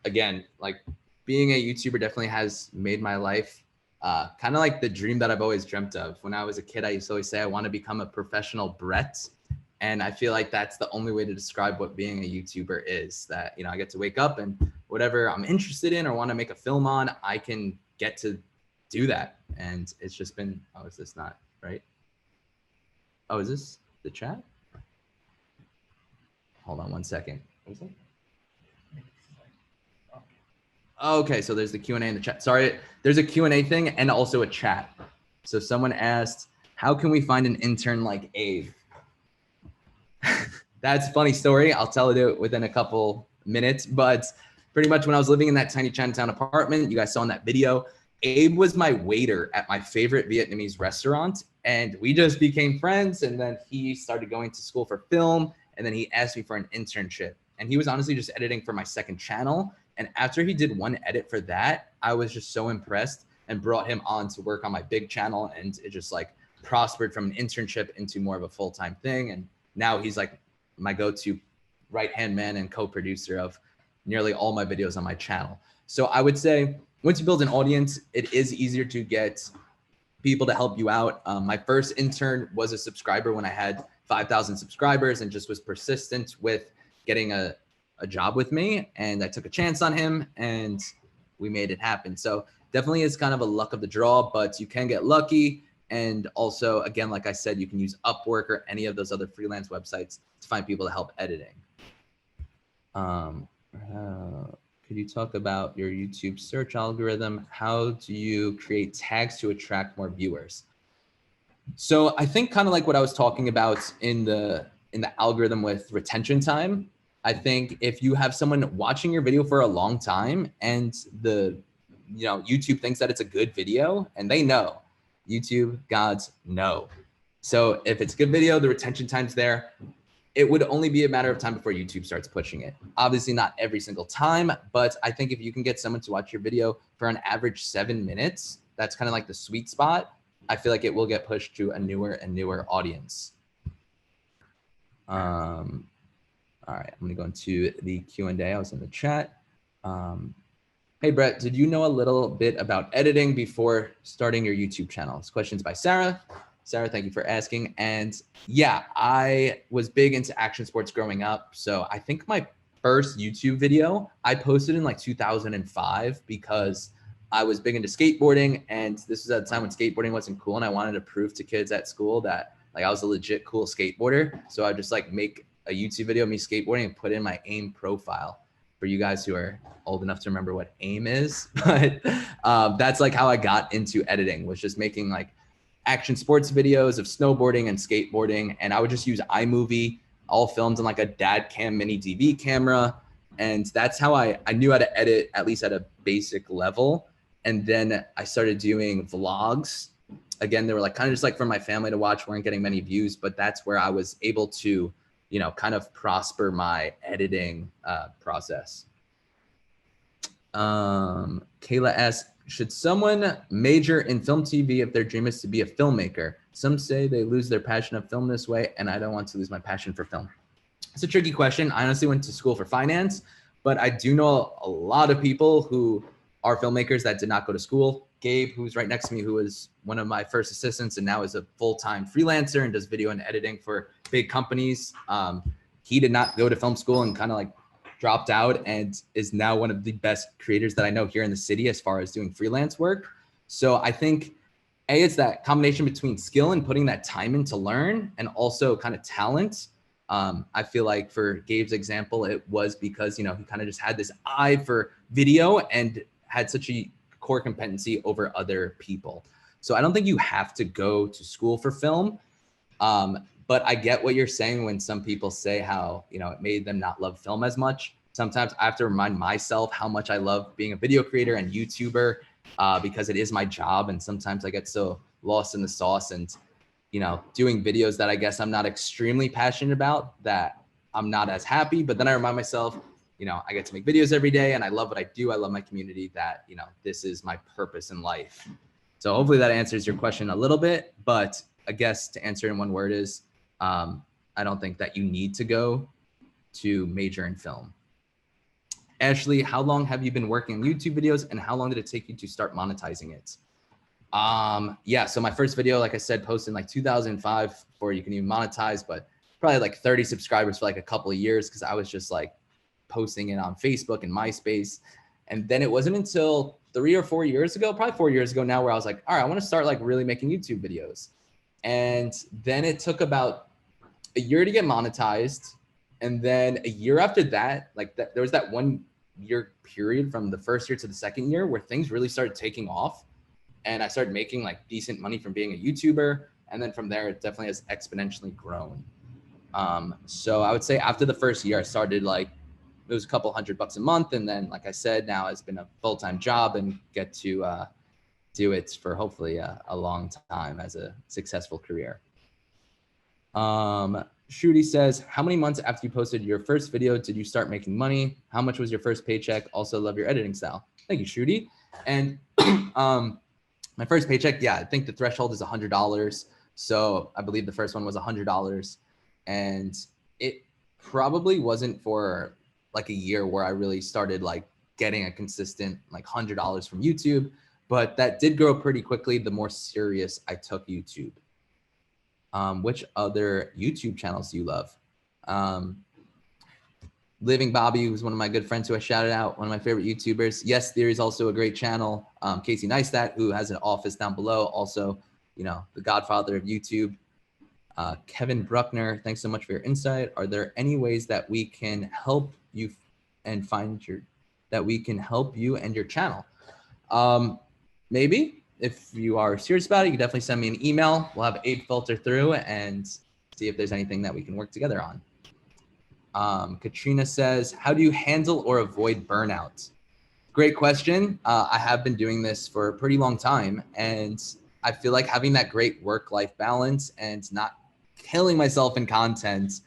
Again, like being a YouTuber definitely has made my life kind of like the dream that I've always dreamt of. When I was a kid, I used to always say I want to become a professional Brett. And I feel like that's the only way to describe what being a YouTuber is, that, you know, I get to wake up and whatever I'm interested in or want to make a film on, I can get to do that. And it's just been, oh, is this not right? Oh, is this the chat? Hold on one second. What is it? Okay, so there's the Q&A in the chat. Sorry, there's a Q&A thing and also a chat. So someone asked, how can we find an intern like Abe? That's a funny story. I'll tell it within a couple minutes, but pretty much when I was living in that tiny Chinatown apartment, you guys saw in that video, Abe was my waiter at my favorite Vietnamese restaurant, and we just became friends. And then he started going to school for film, and then he asked me for an internship. And he was honestly just editing for my second channel. And after he did one edit for that, I was just so impressed and brought him on to work on my big channel. And it just like prospered from an internship into more of a full-time thing. And now he's like my go-to right-hand man and co-producer of nearly all my videos on my channel. So I would say once you build an audience, it is easier to get people to help you out. My first intern was a subscriber when I had 5,000 subscribers and just was persistent with getting a job with me. And I took a chance on him and we made it happen. So definitely is kind of a luck of the draw, but you can get lucky. And also, again, like I said, you can use Upwork or any of those other freelance websites to find people to help editing. Could you talk about your YouTube search algorithm? How do you create tags to attract more viewers? So I think kind of like what I was talking about in the algorithm with retention time. I think if you have someone watching your video for a long time and YouTube thinks that it's a good video, and they know, YouTube gods know. So if it's a good video, the retention time's there. It would only be a matter of time before YouTube starts pushing it. Obviously not every single time, but I think if you can get someone to watch your video for an average 7 minutes, that's kind of like the sweet spot. I feel like it will get pushed to a newer and newer audience. All right, I'm gonna go into the Q&A. I was in the chat. Hey, Brett, did you know a little bit about editing before starting your YouTube channel? This question's by Sarah. Sarah, thank you for asking. And yeah, I was big into action sports growing up. So I think my first YouTube video I posted in like 2005 because I was big into skateboarding. And this was at a time when skateboarding wasn't cool. And I wanted to prove to kids at school that like I was a legit cool skateboarder. So I would just like make a YouTube video of me skateboarding and put in my AIM profile. For you guys who are old enough to remember what AIM is, but that's like how I got into editing, was just making like action sports videos of snowboarding and skateboarding. And I would just use iMovie, all filmed on like a dad cam mini DV camera. And that's how I knew how to edit, at least at a basic level. And then I started doing vlogs. Again, they were like kind of just like for my family to watch, weren't getting many views, but that's where I was able to, you know, kind of prosper my editing process. Kayla asks, should someone major in film TV if their dream is to be a filmmaker? Some say they lose their passion of film this way, and I don't want to lose my passion for film. It's a tricky question. I honestly went to school for finance, but I do know a lot of people who are filmmakers that did not go to school. Gabe, who's right next to me, who was one of my first assistants and now is a full-time freelancer and does video and editing for big companies. He did not go to film school and kind of like dropped out and is now one of the best creators that I know here in the city as far as doing freelance work. So I think it's that combination between skill and putting that time in to learn and also kind of talent. I feel like for Gabe's example, it was because, you know, he kind of just had this eye for video and had such a core competency over other people. So I don't think you have to go to school for film. But I get what you're saying when some people say how, you know, it made them not love film as much. Sometimes I have to remind myself how much I love being a video creator and YouTuber because it is my job. And sometimes I get so lost in the sauce and, you know, doing videos that I guess I'm not extremely passionate about that I'm not as happy. But then I remind myself, you know, I get to make videos every day and I love what I do. I love my community, that, you know, this is my purpose in life. So hopefully that answers your question a little bit, but I guess to answer in one word is, I don't think that you need to go to major in film. Ashley, how long have you been working on YouTube videos and how long did it take you to start monetizing it? Yeah, so my first video, like I said, posted in like 2005 before you can even monetize, but probably like 30 subscribers for like a couple of years because I was just like posting it on Facebook and MySpace. And then it wasn't until 3 or 4 years ago, probably 4 years ago now, where I was like, all right, I want to start like really making YouTube videos. And then it took about a year to get monetized. And then a year after that, like there was that 1 year period from the first year to the second year where things really started taking off. And I started making like decent money from being a YouTuber. And then from there, it definitely has exponentially grown. So I would say after the first year, I started like, it was a couple $100 a month. And then, like I said, now it's been a full-time job and get to do it for hopefully a long time as a successful career. Shruti says, how many months after you posted your first video did you start making money? How much was your first paycheck? Also love your editing style. Thank you, Shruti. And my first paycheck, yeah, I think the threshold is $100. So I believe the first one was $100. And it probably wasn't for like a year where I really started like getting a consistent like $100 from YouTube, but that did grow pretty quickly the more serious I took YouTube. Which other YouTube channels do you love? Living Bobby, who's one of my good friends who I shouted out, one of my favorite YouTubers. Yes Theory is also a great channel. Casey Neistat, who has an office down below, also, you know, the godfather of YouTube. Kevin Bruckner, thanks so much for your insight. Are there any ways that we can help you and help you and your channel? Maybe if you are serious about it, you can definitely send me an email. We'll have Abe filter through and see if there's anything that we can work together on. Katrina says, how do you handle or avoid burnout? Great question. I have been doing this for a pretty long time, and I feel like having that great work-life balance and not killing myself in content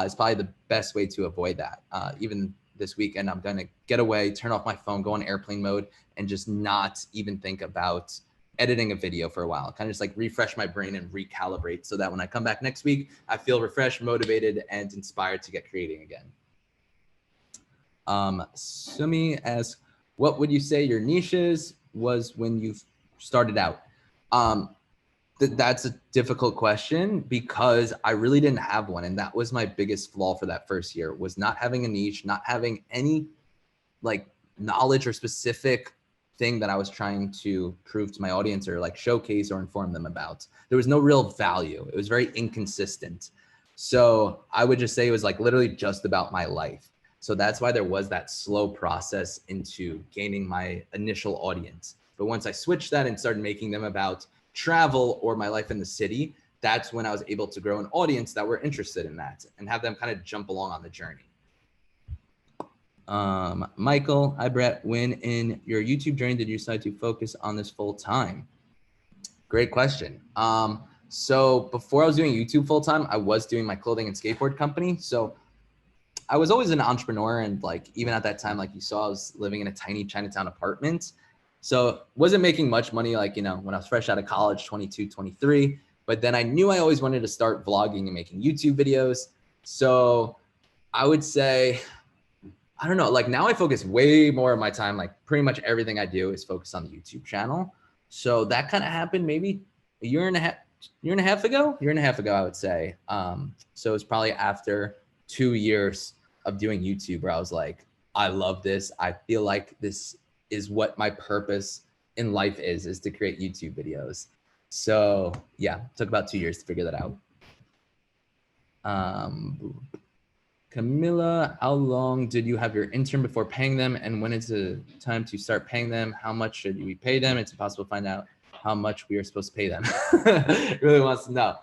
is probably the best way to avoid that. Even this weekend, I'm gonna get away, turn off my phone, go on airplane mode, and just not even think about editing a video for a while. Kind of just like refresh my brain and recalibrate so that when I come back next week, I feel refreshed, motivated, and inspired to get creating again. Sumi asks, what would you say your niches was when you started out? That's a difficult question because I really didn't have one. And that was my biggest flaw for that first year, was not having a niche, not having any like knowledge or specific thing that I was trying to prove to my audience or like showcase or inform them about. There was no real value. It was very inconsistent. So I would just say it was like literally just about my life. So that's why there was that slow process into gaining my initial audience. But once I switched that and started making them about travel or my life in the city, that's when I was able to grow an audience that were interested in that and have them kind of jump along on the journey. Michael, hi Brett, when in your YouTube journey did you decide to focus on this full time? Great question. So before I was doing YouTube full time, I was doing my clothing and skateboard company. So I was always an entrepreneur, and like even at that time, like you saw, I was living in a tiny Chinatown apartment. So wasn't making much money, like, you know, when I was fresh out of college, 22, 23. But then I knew I always wanted to start vlogging and making YouTube videos. So I would say, I don't know, like now I focus way more of my time, like pretty much everything I do is focused on the YouTube channel. So that kind of happened maybe a year and a half ago, I would say. So it's probably after 2 years of doing YouTube where I was like, I love this. I feel like this is what my purpose in life is to create YouTube videos. So yeah, it took about 2 years to figure that out. Camilla, how long did you have your intern before paying them? And when is the time to start paying them? How much should we pay them? It's impossible to find out how much we are supposed to pay them. Really wants to know.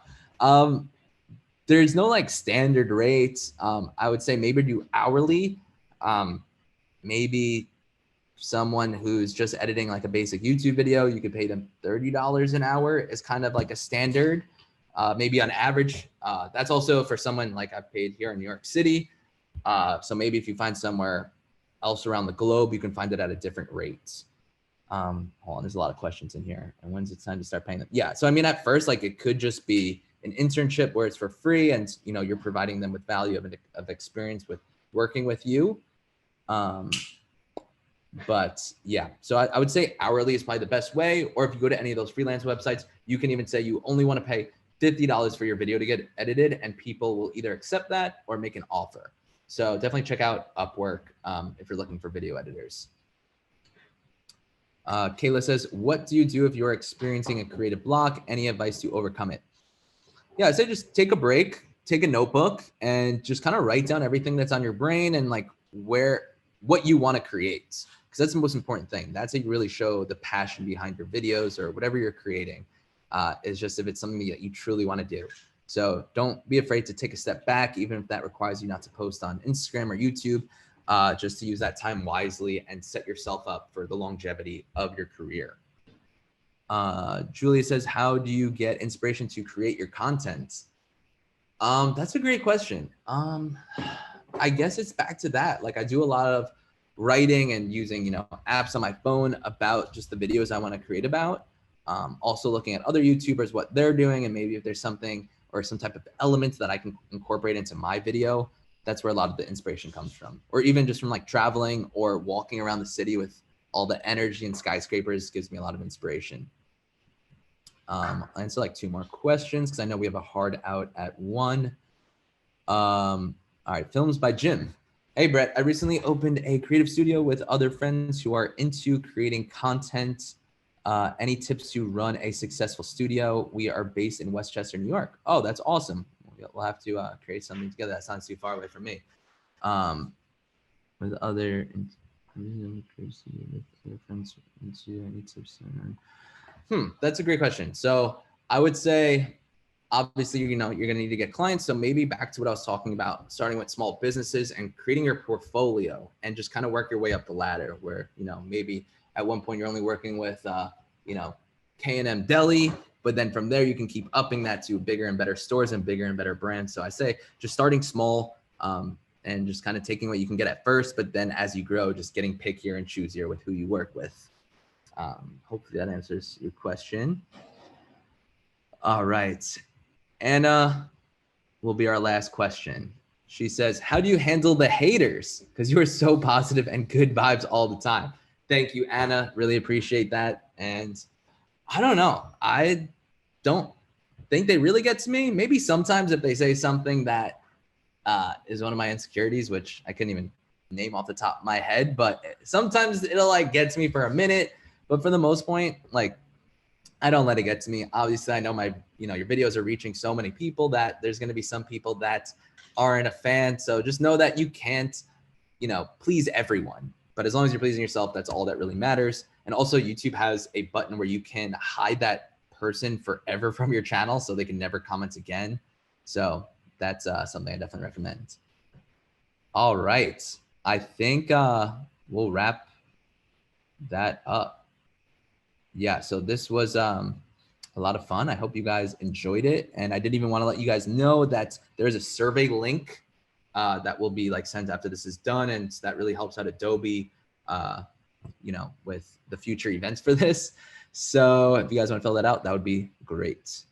There's no like standard rate. I would say maybe do hourly. Maybe someone who's just editing like a basic YouTube video, you could pay them $30 an hour is kind of like a standard. Maybe on average, that's also for someone like I've paid here in New York City. So maybe if you find somewhere else around the globe, you can find it at a different rate. Hold on, there's a lot of questions in here. And when's it time to start paying them? Yeah, so I mean, at first, like it could just be an internship where it's for free and you know you're providing them with value of experience with working with you. But yeah, so I would say hourly is probably the best way. Or if you go to any of those freelance websites, you can even say you only want to pay $50 for your video to get edited, and people will either accept that or make an offer. So definitely check out Upwork if you're looking for video editors. Kayla says, what do you do if you're experiencing a creative block? Any advice to overcome it? Yeah, I'd say just take a break, take a notebook, and just kind of write down everything that's on your brain and like what you want to create. Because that's the most important thing. That's how you really show the passion behind your videos or whatever you're creating. Is just if it's something that you truly want to do. So don't be afraid to take a step back, even if that requires you not to post on Instagram or YouTube, just to use that time wisely and set yourself up for the longevity of your career. Julia says, how do you get inspiration to create your content? That's a great question. I guess it's back to that. Like I do a lot of writing and using, you know, apps on my phone about just the videos I want to create about. Also looking at other YouTubers, what they're doing, and maybe if there's something or some type of element that I can incorporate into my video, that's where a lot of the inspiration comes from. Or even just from like traveling or walking around the city with all the energy and skyscrapers gives me a lot of inspiration. I'll answer like 2 more questions because I know we have a hard out at 1. All right, films by Jim. Hey, Brett, I recently opened a creative studio with other friends who are into creating content. Any tips to run a successful studio? We are based in Westchester, New York. Oh, that's awesome. We'll have to create something together. That sounds too far away from me. With other friends into any tips? That's a great question. So I would say, obviously, you know, you're going to need to get clients. So maybe back to what I was talking about, starting with small businesses and creating your portfolio and just kind of work your way up the ladder where, you know, maybe at one point you're only working with, you know, K&M Deli, but then from there you can keep upping that to bigger and better stores and bigger and better brands. So I say just starting small and just kind of taking what you can get at first, but then as you grow, just getting pickier and choosier with who you work with. Hopefully that answers your question. All right. Anna will be our last question. She says, how do you handle the haters? Because you are so positive and good vibes all the time. Thank you, Anna. Really appreciate that. And I don't know. I don't think they really get to me. Maybe sometimes if they say something that is one of my insecurities, which I couldn't even name off the top of my head, but sometimes it'll like get to me for a minute. But for the most point, like, I don't let it get to me. Obviously, I know your videos are reaching so many people that there's going to be some people that aren't a fan. So just know that you can't, you know, please everyone. But as long as you're pleasing yourself, that's all that really matters. And also YouTube has a button where you can hide that person forever from your channel so they can never comment again. So that's something I definitely recommend. All right. I think we'll wrap that up. Yeah, so this was a lot of fun. I hope you guys enjoyed it. And I didn't even want to let you guys know that there's a survey link that will be like sent after this is done. And that really helps out Adobe, you know, with the future events for this. So if you guys want to fill that out, that would be great.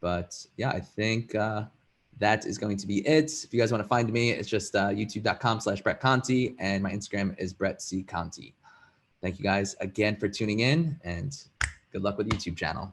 But yeah, I think that is going to be it. If you guys want to find me, it's just youtube.com/Brett Conti, and my Instagram is Brett C. Conti. Thank you guys again for tuning in, and good luck with the YouTube channel.